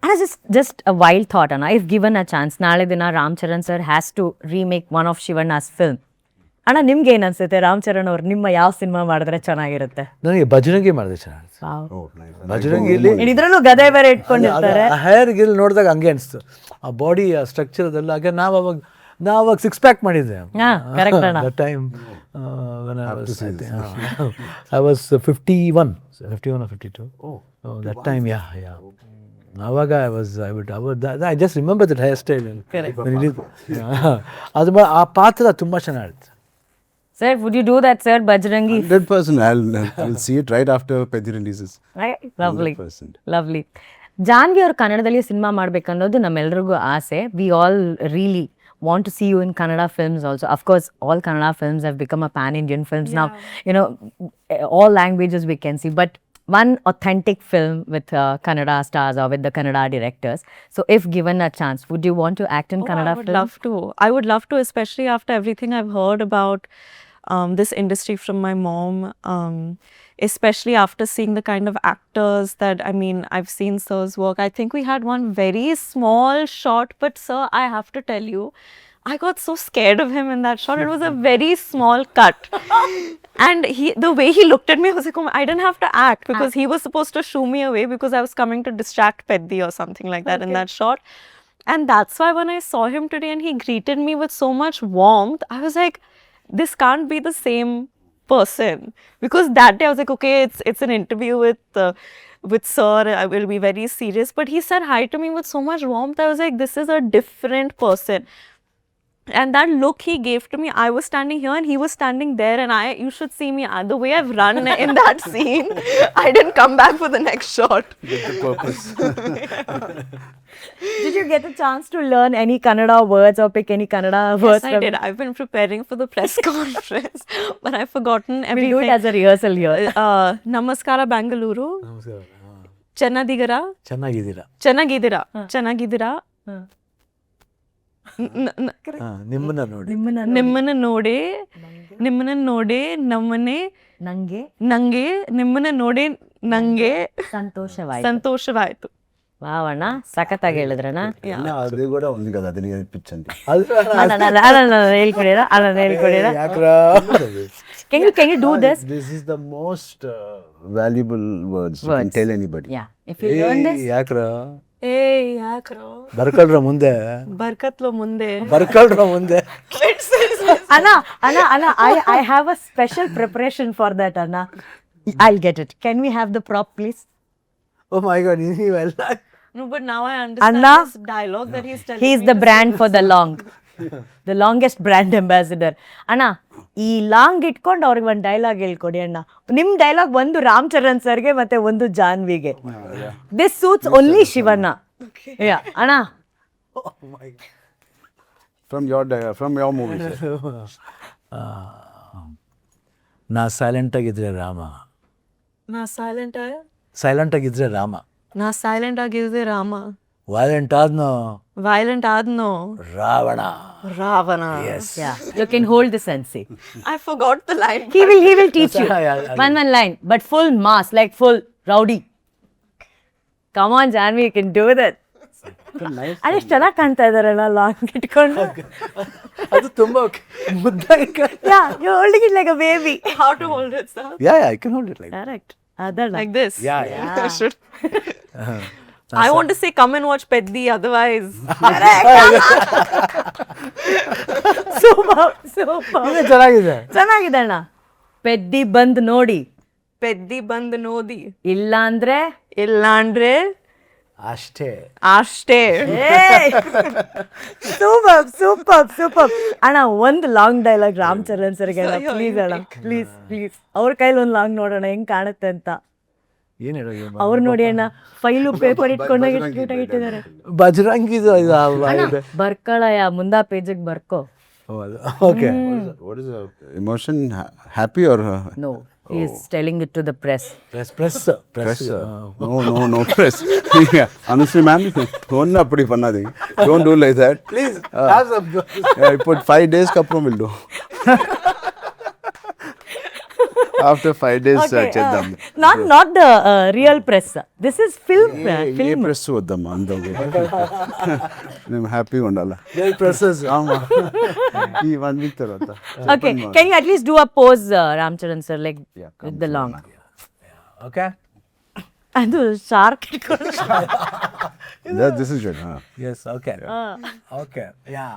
And just a wild thought, Anna. If given a chance, ನಾಳೆ ದಿನ Ram Charan sir has to remake one of Shivana's film. ಅಣ್ಣ ನಿಮ್ಗೆ ಏನು ಅನ್ಸುತ್ತೆ, ರಾಮ್ ಚರಣ್ ಅವ್ರು ನಿಮ್ಮ ಯಾವ cinema ಮಾಡಿದ್ರೆ ಚೆನ್ನಾಗಿರುತ್ತೆ? ನನಗೆ ಭಜರಂಗಿ ಮಾಡಿದೆ ಚೆನ್ನಾಗಿ. ಭಜರಂಗಿಲಿ ಇದ್ರಲ್ಲೂ ಗದೆ ಬೇರೆ ಇಟ್ಕೊಂಡಿರ್ತಾರೆ. ಹೇರ್ ಗಿಲ್ ನೋಡಿದಾಗ ಹಂಗೆ ಅನಿಸ್ತು, ಆ ಬಾಡಿ ಆ ಸ್ಟ್ರಕ್ಚರ್ ಅದೆಲ್ಲ. ಹಾಗೆ ನಾವು ಅವಾಗ 6 ಪ್ಯಾಕ್ ಮಾಡಿದ್ದೆ that time when I was 51 or 52. That time, yeah. ಆವಾಗ I just remember that hairstyle. ಅದು ಆ ಪಾತ್ರ ತುಂಬ ಚೆನ್ನಾಗಿತ್ತು. Sir, would you do that, sir, Bajrangi? 100%. I'll see it right after Peddi releases. Right? Lovely. 100%. Lovely. Janhvi ಅವರು ಕನ್ನಡದಲ್ಲಿ cinema ಮಾಡ್ಬೇಕನ್ನೋದು ನಮ್ಮೆಲ್ರಿಗೂ ಆಸೆ. We all really want to see you in Kannada films also. Of course, all Kannada films have become a pan-Indian films now. You know, all languages we can see. But one authentic film with Kannada stars or with the Kannada directors. So if given a chance, would you want to act in Kannada films? I would love to, especially after everything I've heard about this industry from my mom. Especially after seeing the kind of actors that, I mean, I've seen Sir's work. I think we had one very small shot, but Sir, I have to tell you, I got so scared of him in that shot. It was a very small cut. And the way he looked at me, I was like, oh, I didn't have to act because he was supposed to shoo me away because I was coming to distract Peddi or something like that in that shot. And that's why when I saw him today and he greeted me with so much warmth, I was like, this can't be the same person. Because that day I was like, okay, it's an interview with Sir, I will be very serious. But he said hi to me with so much warmth. I was like, this is a different person. And that look he gave to me, I was standing here and he was standing there, and you should see me, the way I've run in that scene. I didn't come back for the next shot. Get the purpose. Did you get a chance to learn any Kannada words or pick any Kannada words? Yes, I did. I've been preparing for the press conference, but I've forgotten everything. We'll do it as a rehearsal here. Namaskara Bangalore. ನಮಸ್ಕಾರ. Chennadiggara. ಚೆನ್ನಾಗಿದ್ದೀರಾ. ನಿಮ್ಮನ್ನ ನೋಡಿ ನಿಮ್ಮನ್ನ ನೋಡಿ ನಂಗೆ ನಿಮ್ಮನ್ನ ನೋಡಿ ನಂಗೆ ಸಂತೋಷವಾಯ್ತು. ವಾವಣ್ಣ, ಸಖತ್ತಾಗಿ ಹೇಳಿದ್ರಣ್ಣ. ಅದು ಕೂಡ ಒಂದು ಕದ ಅದನ್ನ ಪಿಚ್ ಅಂತ ಹೇಳ್ಕೊಡಿರ. Can you do this? This is the most valuable words you can tell anybody. Yeah. If you learn this. ಯಾಕ್ರ ಬರ್ಕಲ್ರ ಮುಂದೆ Anna, I have a special preparation for that, Anna. I'll get it. Can we have the prop, please? Oh my God, ನೀವೆಲ್ಲ. No, but now I understand Anna, this dialogue that he's telling He's me the brand for the long. The longest brand ambassador. ಅಣ್ಣ, ಈ long ಇಟ್ಕೊಂಡು ಅವ್ರಿಗೆ ಒಂದು dialogue ಹೇಳ್ಕೊಡಿ ಅಣ್ಣ. ನಿಮ್ dialogue ಒಂದು ರಾಮ್ ಚರಣ್ ಸರ್ಗೆ ಮತ್ತೆ ಒಂದು ಜಾನ್ವಿಗೆ. This suits only Shivanna. ಅಣ್ಣ, from your movie, sir. ನಾ ಸೈಲೆಂಟ್ ಆಗಿದ್ರೆ ರಾಮ. ನಾ ಸೈಲೆಂಟ್ ಸೈಲೆಂಟ್ ಆಗಿದ್ರೆ ರಾಮ. ನಾ ಸೈಲೆಂಟ್ ಆಗಿದ್ದೆ ರಾಮ. ವೈಲೆಂಟ್ ಆದ್ನೋ ವೈಲೆಂಟ್ ಆದ್ನೋ Ravana. Ravana. Yeah, you can hold this and say. I forgot the line. He will teach you. One line, but full mass, like full rowdy. Come on, Janhvi, you can do that. ಅದೇ ಚೆನ್ನಾಗಿ ಕಾಣ್ತಾ ಇದಾರಲ್ಲ long ಇಟ್ಕೊಂಡು. ಅದು ತುಂಬಾ ಮುದ್ದಾಗಿ. Yeah, you're holding it like a baby. How to hold it, sir? Yeah, I can hold it like that. Correct. Adala. Like this. Yeah. I should. I want to say come and watch Peddi, otherwise. Super. ಚೆನ್ನಾಗಿದೆ. ಚೆನ್ನಾಗಿದೆ ಅಣ್ಣ. ಪೆದ್ದಿ ಬಂದ್ ನೋಡಿ. Peddi ಬಂದ್ ನೋಡಿ. ಇಲ್ಲಾಂದ್ರೆ ಅಷ್ಟೇ. Super. ಅಣ್ಣ ಒಂದು ಲಾಂಗ್ ಡೈಲಾಗ್ ರಾಮ್ ಚರಣ್ ಸರ್ಗೆ ಪ್ಲೀಸ್ ಅಣ್ಣ, ಪ್ಲೀಸ್ ಅವ್ರ ಕೈಲಿ ಒಂದು ಲಾಂಗ್ ನೋಡೋಣ ಹೆಂಗ್ ಕಾಣುತ್ತೆ ಅಂತ. ಏನ್ ಹೇಳೋ ಅವ್ರು ನೋಡಿ ಅಣ್ಣ ಫೈಲು ಪೇಪರ್ ಇಟ್ಕೊಂಡಾಗ ಕ್ಯೂಟ್ ಆಗಿಟ್ಟಿದ್ದಾರೆ. ಬಜರಂಗಿದು ಇದು ಅಲ್ವಾ ಇದು? ಬರ್ಕೊಳಯ್ಯ ಮುಂದಾ ಪೇಜಿಗೆ ಬರ್ಕೋ. Okay. What is the emotion? Happy or? No, he is telling it to the press. Press. No press. Yeah. Honestly, ma'am, don't appadi pannadi. Don't do like that. Please. I put 5 days kapram will do. After 5 days, cheddam. Not the real press. This is film. Ye press oddam andage. I'm happy ondala. Real presses. Ama. Ee 1 week tarvata. Okay, can you at least do a pose, Ram Charan sir, like with the long? Okay. ಅದು shark ಇಟ್ಕೊಂಡು. This is good. Yes, okay. Okay. Yeah.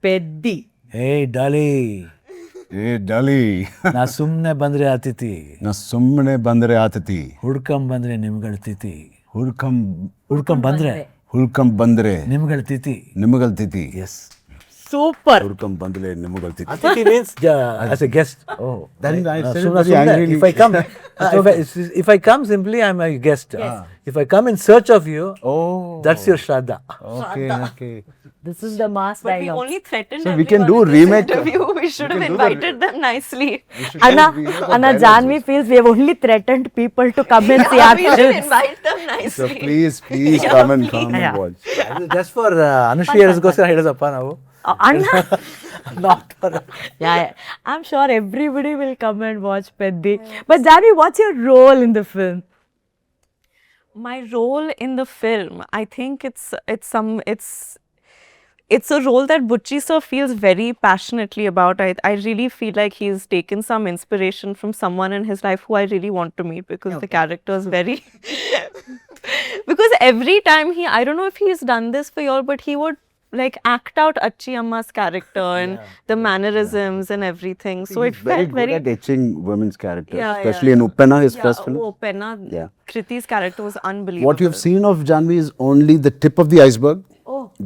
Peddi. Hey, Dolly. ಡಲಿ. ನಾ ಸುಮ್ನೆ ಬಂದ್ರೆ ಅತಿಥಿ. ಹುಡ್ಕಂ ಬಂದ್ರೆ ನಿಮ್ಗಳ ತಿಥಿ. ಹುಡ್ಕಂ ಬಂದ್ರೆ ನಿಮ್ಗಳ ತಿಥಿ. Yes. Super. ಹುಡ್ಕಂ ಬಂದ್ರೆ ನಿಮ್ಗಳ ತಿಥಿ. Atithi means as a guest. Oh. Then I said very angrily. If I come simply I'm a guest. If I come in search of you, that's your shraddha. Okay. This is the mass But we dialogue. only threatened So we can everyone do in this remake. interview. We should have invited them nicely. Anna, Janhvi feels we have only threatened people to come and see our We should films. invite them So nicely. please come and watch. Just for ಅನುಶ್ರೀಯರ್ಸ್ಗೋಸ್ಕರ ಹೇಳಿದಪ್ಪ ನಾವು. Anna. Not for. Yeah, I'm sure everybody will come and watch Peddi. But Janhvi, what's your role in the film? My role in the film, I think it's a role that Buchi sir feels very passionately about. I really feel like he's taken some inspiration from someone in his life who I really want to meet, because the character is very because every time I don't know if he's done this for y'all, but he would like act out Achi Amma's character and the mannerisms and everything. So it felt Very good at etching women's characters, Yeah, especially in Uppenna, his first film. Penna, Yeah. Kriti's character was unbelievable. What you've seen of Janhvi is only the tip of the iceberg.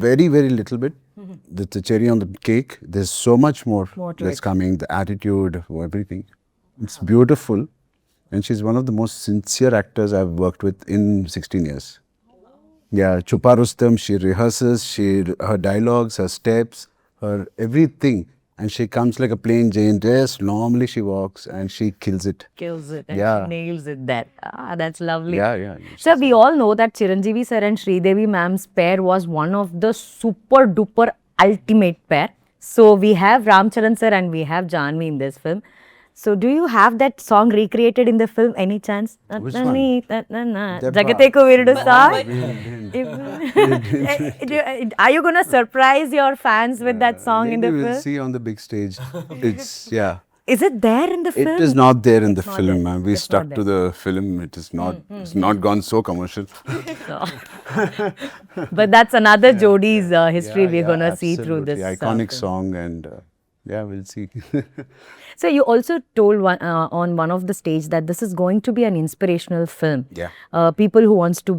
Very, very little bit. That's the cherry on the cake. There's so much more that's coming. The attitude, everything. It's beautiful. And she's one of the most sincere actors I've worked with in 16 years. Yeah, Chupa Rustam, she rehearses, her dialogues, her steps, her everything. And she comes like a plain Jane dress. Normally she walks and she kills it. And Yeah. she nails it there. That's lovely. Yeah. So we all know that Chiranjeevi sir and Sridevi ma'am's pair was one of the super duper ultimate pair. So we have Ram Charan sir and we have Janhvi in this film. So do you have that song recreated in the film any chance? Which one? Jagateku Virudu song? Are you going to surprise your fans with that song in the Maybe film? we'll see on the big stage. It's, Is it there in the film? It is not there in the film, there. ma'am. We It's stuck not to the film. It is not, it's not gone so commercial. But that's another Jodi's history we're going to see through this. Absolutely. Iconic song and we'll see. So you also told on one of the stage that this is going to be an inspirational film. Yeah. People who want to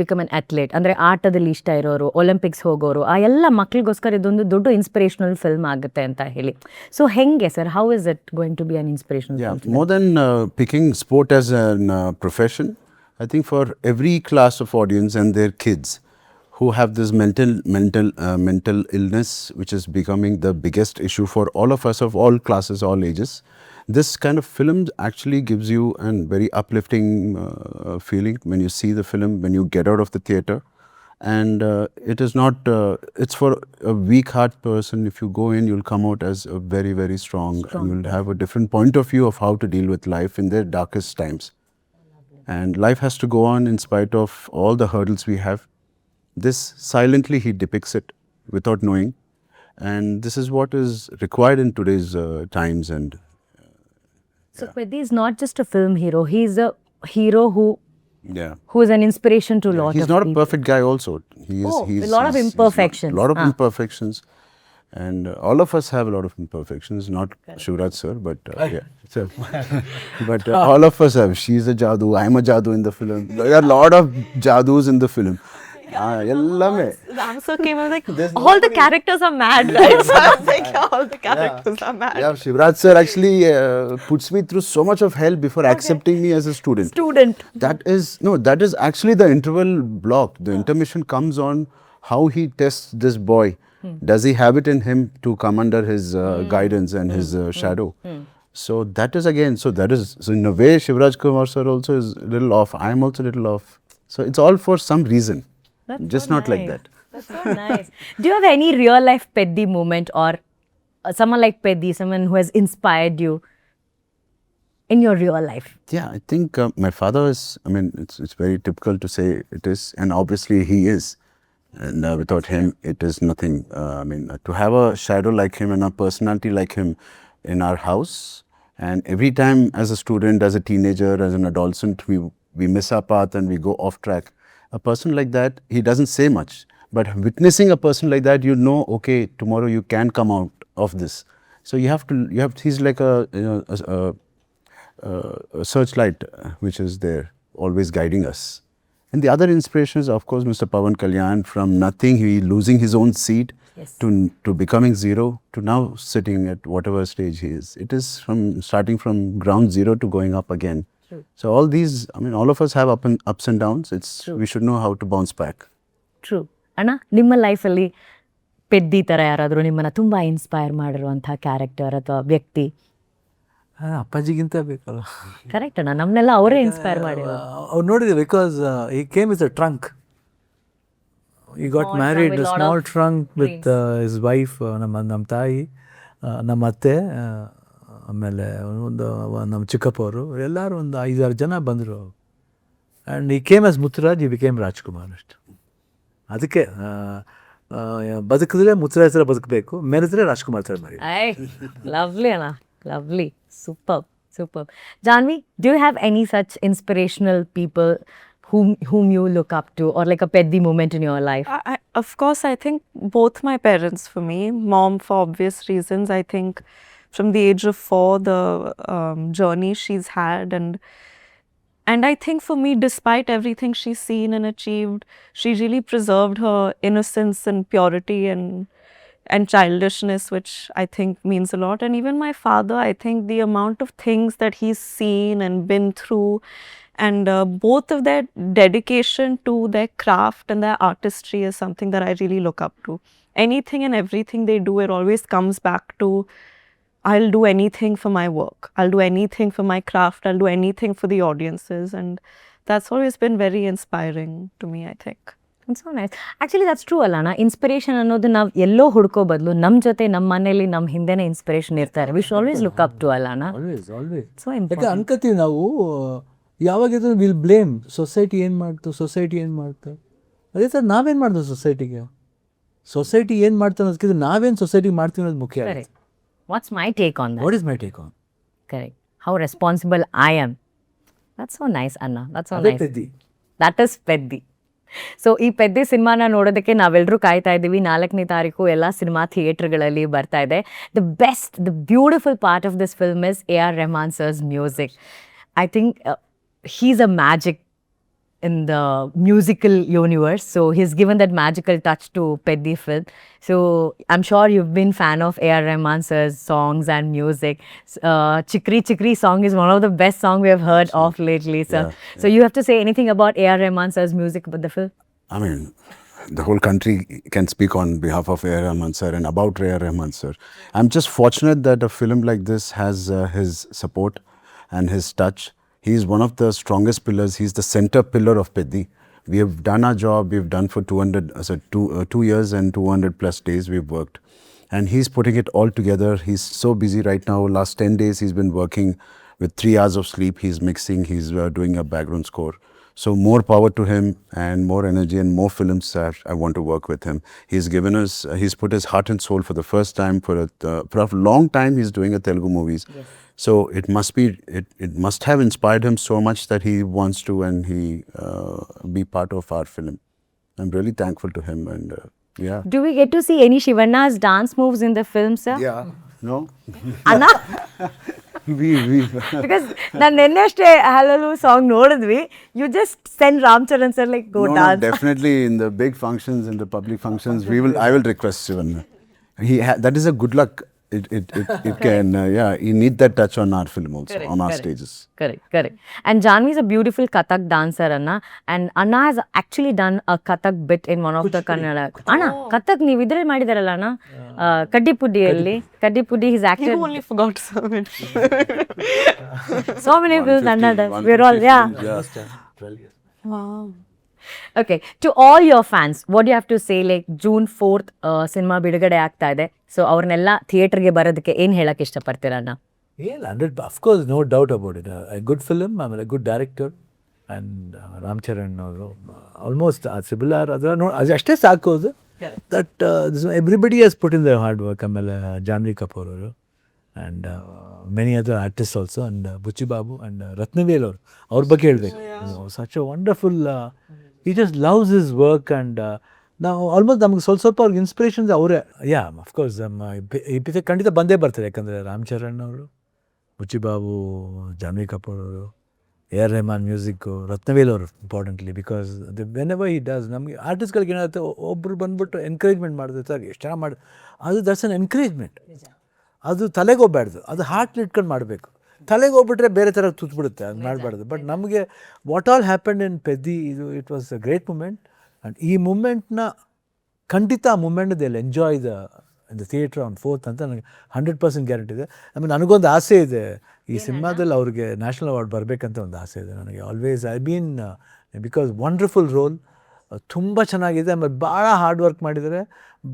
become an athlete, ಅಂದ್ರೆ ಆಟದಲ್ಲಿ ಇಷ್ಟ ಇರೋರು, Olympics ಹೋಗೋರು, ಆ ಎಲ್ಲ ಮಕ್ಕಳಿಗೋಸ್ಕರ ಇದೊಂದು ದೊಡ್ಡ ಇನ್ಸ್ಪಿರೇಷನಲ್ ಫಿಲ್ಮ್ ಆಗುತ್ತೆ ಅಂತ ಹೇಳಿ. ಸೊ ಹೆಂಗೆ sir, how is it going to be an inspirational Yeah, film? more than picking sport as a profession, I think for every class of audience and their kids who have this mental illness, which is becoming the biggest issue for all of us of all classes, all ages, this kind of film actually gives you a very uplifting feeling when you see the film, when you get out of the theatre. And it is not, it's for a weak heart person. If you go in, you'll come out as a very, very strong and you'll have a different point of view of how to deal with life in their darkest times. And life has to go on in spite of all the hurdles we have. This silently he depicts it without knowing. And this is what is required in today's times. And So Peddi is not just a film hero. He's a hero who yeah, is an inspiration to a lot he's of not a people. perfect guy also. He is, a lot of imperfections. A lot of imperfections. And all of us have a lot of imperfections, not Shivraj sir, but yeah. So, but all of us have. She's a jadoo, I'm a jadoo in the film. There are a lot of jadoos in the film. The answer came, I was like, all the characters are mad, right? So I was like, yeah, all the characters are mad. Yeah, Shivraj sir actually puts me through so much of hell before accepting me as a student. That is actually the interval block. The intermission comes on how he tests this boy. Does he have it in him to come under his guidance and his shadow? So that is so in a way Shiva Rajkumar sir also is a little off. I am also a little off. So it's all for some reason. That's just so not like nice. that. That's so nice. Do you have any real life Peddi moment or someone like Peddi, someone who has inspired you in your real life? Yeah, I think my father is, I mean, it's very typical to say it is, and obviously he is. And without him, it is nothing. I mean, to have a shadow like him and a personality like him in our house, and every time as a student, as a teenager, as an adolescent, we miss our path and we go off track. A person like that, he doesn't say much. But witnessing a person like that, you know, okay, tomorrow you can come out of this. So he's like a searchlight which is there, always guiding us. And the other inspiration is, of course, Mr. Pawan Kalyan. From nothing, he losing his own seat to becoming zero to now sitting at whatever stage he is. It is starting from ground zero to going up again. True. So all these, I mean, all of us have ups and downs. We should know how to bounce back. True. ಅಣ್ಣ ನಿಮ್ಮ ಲೈಫಲ್ಲಿ ಪೆದ್ದಿ ಥರ ಯಾರಾದರೂ ನಿಮ್ಮನ್ನು ತುಂಬ inspire ಮಾಡಿರುವಂಥ character ಅಥವಾ ವ್ಯಕ್ತಿ? ಅಪ್ಪಾಜಿಗಿಂತ ಬೇಕಲ್ಲ. ಕರೆಕ್ಟ್ ಅಣ್ಣ, ನಮ್ಮನ್ನೆಲ್ಲ ಅವರೇ ಇನ್ಸ್ಪೈರ್ ಮಾಡಿರೋದು. ಅವ್ರು ನೋಡಿದೆ, because he came with a trunk. He got married, a small trunk with his wife, ನಮ್ಮ ತಾಯಿ, ನಮ್ಮ ಅತ್ತೆ, ಆಮೇಲೆ ನಮ್ಮ ಚಿಕ್ಕಪ್ಪವರು ಎಲ್ಲರೂ ಒಂದು 5-6 ಜನ ಬಂದರು. ಆ್ಯಂಡ್ ಈ ಕೇಮ್ ಆಸ್ ಮುತ್ತುರಾಜ್, ಈ ಬಿಕೇಮ್ ರಾಜ್ಕುಮಾರ್ ಅಷ್ಟು. ಅದಕ್ಕೆ ಬದುಕಿದ್ರೆ ಮುತ್ತುರಾಜ್ ಥರ ಬದುಕಬೇಕು, ಮೆರೆದ್ರೆ ರಾಜ್ಕುಮಾರ್ ಥರ ಮರಿ. ಲವ್ಲಿ ಅಣ್ಣ, lovely, super. Janhvi, do you have any such inspirational people whom you look up to, or like a Peddi moment in your life? Of course, I think both my parents for me. Mom, for obvious reasons. I think from the age of 4, the journey she's had, and I think for me, despite everything she's seen and achieved, she really preserved her innocence and purity and childishness, which I think means a lot. And even my father, I think the amount of things that he's seen and been through, and both of their dedication to their craft and their artistry is something that I really look up to. Anything and everything they do, it always comes back to, I'll do anything for my work, I'll do anything for my craft, I'll do anything for the audiences, and that's always been very inspiring to me, I think. It's so nice. Actually, that's true ಅಲ್ಲಣ್ಣ. Inspiration ಅನ್ನೋದು ನಾವು ಎಲ್ಲೋ ಹುಡ್ಕೋ ಬದಲು ನಮ್ಮ ಜೊತೆ, ನಮ್ಮ ಮನೇಲಿ, ನಮ್ಮ ಹಿಂದೆನೇ ಇನ್ಸ್ಪಿರೇಷನ್ ಇರ್ತಾರೆ. We should always look up to ಅಲ್ಲಣ್ಣ. ಆಲ್ವೇಸ್ ಸೊ ಯಾಕೆ ಅನ್ಕೋತೀವಿ ನಾವು, ಯಾವಾಗಿದ್ರು ವಿಲ್ ಬ್ಲೇಮ್ ಸೊಸೈಟಿ ಏನು ಮಾಡ್ತು. ಅದೇ ಥರ ನಾವೇನು ಮಾಡ್ದು ಸೊಸೈಟಿಗೆ? ಸೊಸೈಟಿ ಏನು ಮಾಡ್ತಾನೆ ಅನ್ನೋದಕ್ಕಿಂತ ನಾವೇನು ಸೊಸೈಟಿಗೆ ಮಾಡ್ತೀವಿ ಅನ್ನೋದು ಮುಖ್ಯ. What's my take on that? What is my take on? Correct. How responsible I am. That's so nice ಅಣ್ಣ. That's so nice. That is Peddi. So ಈ ಪೆದ್ದಿ ಸಿನಿಮಾನ ನೋಡೋದಕ್ಕೆ ನಾವೆಲ್ಲರೂ ಕಾಯ್ತಾ ಇದ್ದೀವಿ. 4ನೇ ತಾರೀಕು ಎಲ್ಲ ಸಿನಿಮಾ ಥಿಯೇಟ್ರ್ಗಳಲ್ಲಿ ಬರ್ತಾ ಇದೆ. The beautiful part of this film is A.R. Rahman sir's music. I think he's a magic in the musical universe, so he's given that magical touch to Peddi film. So I'm sure you've been fan of A.R. Rahman sir's songs and music. Chikri Chikri song is one of the best songs we have heard of lately, sir. So you have to say anything about A.R. Rahman sir's music about the film? I mean, the whole country can speak on behalf of A.R. Rahman sir and about A.R. Rahman sir. I'm just fortunate that a film like this has his support and his touch. He's one of the strongest pillars. He's the center pillar of Peddi. We have done our job. We've done for 2 years and 200 plus days we've worked. And he's putting it all together. He's so busy right now. Last 10 days he's been working with 3 hours of sleep. He's mixing, he's doing a background score. So more power to him and more energy and more films I want to work with him. He's given us, he's put his heart and soul for the first time for a long time he's doing a Telugu movies. Yes. So it must have inspired him so much that he wants to and he be part of our film. I'm really thankful to him and yeah. Do we get to see any Shivanna's dance moves in the film, sir? Yeah. No? Anna? Because ನಾನು ನಿನ್ನೆ ಅಷ್ಟೇ ಹಲಲು song ನೋಡಿದ್ವಿ you just send Ram Charan sir like go dance definitely in the big functions in the public functions I will request Shivan. That is a good luck. It can you need that touch on our film also, on our stages. Correct. And Janhvi is a beautiful Kathak dancer, Anna. And Anna has actually done a Kathak bit in one of the Kannada. Anna, Kathak ನೀವು ಇದ್ರಲ್ಲಿ ಮಾಡಿದಾರಲ್ಲ ಅಣ್ಣ ಕಡ್ಡಿಪುಡ್ಡಿಯಲ್ಲಿ ಕಡ್ಡಿಪುಡ್ಡಿ he's acted. You only forgot so many. So many films Anna does. We're all Wow. Okay, to all your fans, what do you have to say? Like June 4th cinema ಬಿಡುಗಡೆ ಆಗ್ತಾ ಇದೆ. So ಅವ್ರನ್ನೆಲ್ಲ ಥಿಯೇಟರ್ಗೆ ಬರೋದಕ್ಕೆ ಏನು ಹೇಳಕ್ಕೆ ಇಷ್ಟಪಡ್ತೀರಾ ಅಣ್ಣ? Yeah, 100, of course, no doubt about it. A good film, I'm a good director, and Ram Charan ಅವರು almost similar. ಅದು ಅಷ್ಟೇ ಸಾಕು ಅದು. That everybody has put in their hard work. ಆಮೇಲೆ ಜಾನ್ವಿ ಕಪೂರ್ ಅವರು and many other artists also, and Buchi Babu and Ratnavelu ಅವ್ರ ಬಗ್ಗೆ ಹೇಳ್ಬೇಕು. Such a wonderful, he just loves his work and ನಾವು ಆಲ್ಮೋಸ್ಟ್ ನಮ್ಗೆ ಸ್ವಲ್ಪ ಅವ್ರಿಗೆ ಇನ್ಸ್ಪಿರೇಷನ್ಸ್ ಅವರೇ. ಯಾ ಅಫ್ಕೋರ್ಸ್ ಈ ಖಂಡಿತ ಬಂದೇ ಬರ್ತಾರೆ, ಯಾಕಂದರೆ ರಾಮ್ ಚರಣ್ ಅವರು, ಬುಚ್ಚಿ ಬಾಬು, ಜಾನ್ವಿ ಕಪೂರ್ ಅವರು, A.R. Rahman ಮ್ಯೂಸಿಕ್ಕು, ರತ್ನವೇಲ್ ಅವರು importantly, because when ever he does ನಮಗೆ ಆರ್ಟಿಸ್ಟ್ಗಳಿಗೆ ಏನಾಗುತ್ತೆ, ಒಬ್ಬರು ಬಂದ್ಬಿಟ್ಟು ಎನ್ಕರೇಜ್ಮೆಂಟ್ ಮಾಡಿದ್ರೆ ಸರ್ ಎಷ್ಟು ಚೆನ್ನಾಗಿ ಮಾಡಿ, ಅದು ದಟ್ಸ್ ಅನ್ ಎನ್ಕರೇಜ್ಮೆಂಟ್. ಅದು ತಲೆಗೆ ಹೋಗ್ಬಾರ್ದು, ಅದು ಹಾರ್ಟ್ಲಿ ಇಟ್ಕೊಂಡು ಮಾಡಬೇಕು. ತಲೆಗೆ ಹೋಗ್ಬಿಟ್ರೆ ಬೇರೆ ಥರ ತುತ್ಬಿಡುತ್ತೆ, ಅದು ಮಾಡಬಾರ್ದು. ಬಟ್ ನಮಗೆ what all happened in Peddi, it was a great moment. And ಈ ಮೂಮೆಂಟ್ನ ಖಂಡಿತ ಆ ಮೂಮೆಂಟ್ದಲ್ಲಿ enjoy the theatre on 4th ಅಂತ ನನಗೆ 100% ಗ್ಯಾರಂಟಿ ಇದೆ. ಆಮೇಲೆ ನನಗೊಂದು ಆಸೆ ಇದೆ, ಈ ಸಿನಿಮಾದಲ್ಲಿ ಅವ್ರಿಗೆ ನ್ಯಾಷನಲ್ ಅವಾರ್ಡ್ ಬರಬೇಕಂತ ಒಂದು ಆಸೆ ಇದೆ ನನಗೆ. Always I been, because wonderful role, ತುಂಬ ಚೆನ್ನಾಗಿದೆ. ಆಮೇಲೆ ಭಾಳ ಹಾರ್ಡ್ ವರ್ಕ್ ಮಾಡಿದ್ದಾರೆ,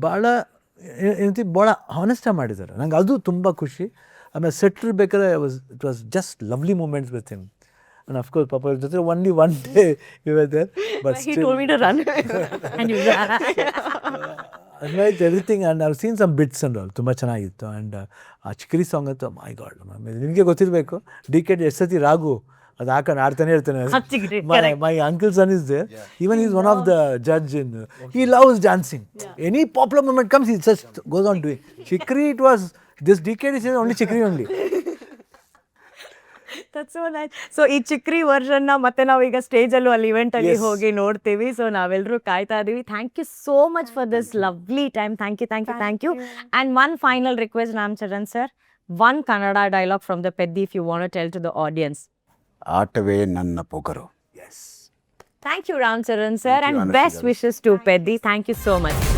ಭಾಳ ಭಾಳ ಹಾನೆಸ್ಟಾಗಿ ಮಾಡಿದ್ದಾರೆ. ನಂಗೆ ಅದು ತುಂಬ ಖುಷಿ. ಆಮೇಲೆ ಸೆಟ್ ಇರ್ಬೇಕಾದ್ರೆ it was just lovely moments with him. And of course, Papa jothe only one day we were there, but he told me to run. And you I liked everything, and I've seen some bits and all. ತುಂಬ ಚೆನ್ನಾಗಿತ್ತು. And ಆ ಚಿಕ್ರಿ song ಅಂತೂ ಮೈ god, ನಿಮಗೆ ಗೊತ್ತಿರಬೇಕು, DK ಎಷ್ಟು ಸತಿ ರಾಗು ಅದು ಹಾಕೊಂಡು ಆಡ್ತಾನೆ ಇರ್ತಾನೆ. My uncle son is there, even is one of the judge in, he loves dancing. Any popular moment comes he just goes on doing. ಚಿಕ್ರಿ, it was this DK is only ಚಿಕ್ರಿ only. That's so nice. So ಈ ಚಿಕ್ರಿ ವರ್ಷನ್ನ ಮತ್ತೆ ನಾವು ಈಗ ಸ್ಟೇಜಲ್ಲೂ ಅಲ್ಲಿ ಇವೆಂಟಲ್ಲಿ ಹೋಗಿ ನೋಡ್ತೀವಿ. ಸೊ ನಾವೆಲ್ಲರೂ ಕಾಯ್ತಾ ಇದೀವಿ. Thank you so much for this lovely time. Thank you. And one final request, Ram Charan sir, one Kannada dialogue from the Peddi if you want to tell to the audience. ಆಟವೇ ನನ್ನ Pogaru. Thank you, Ram Charan sir, and best wishes to Peddi. Thank you so much.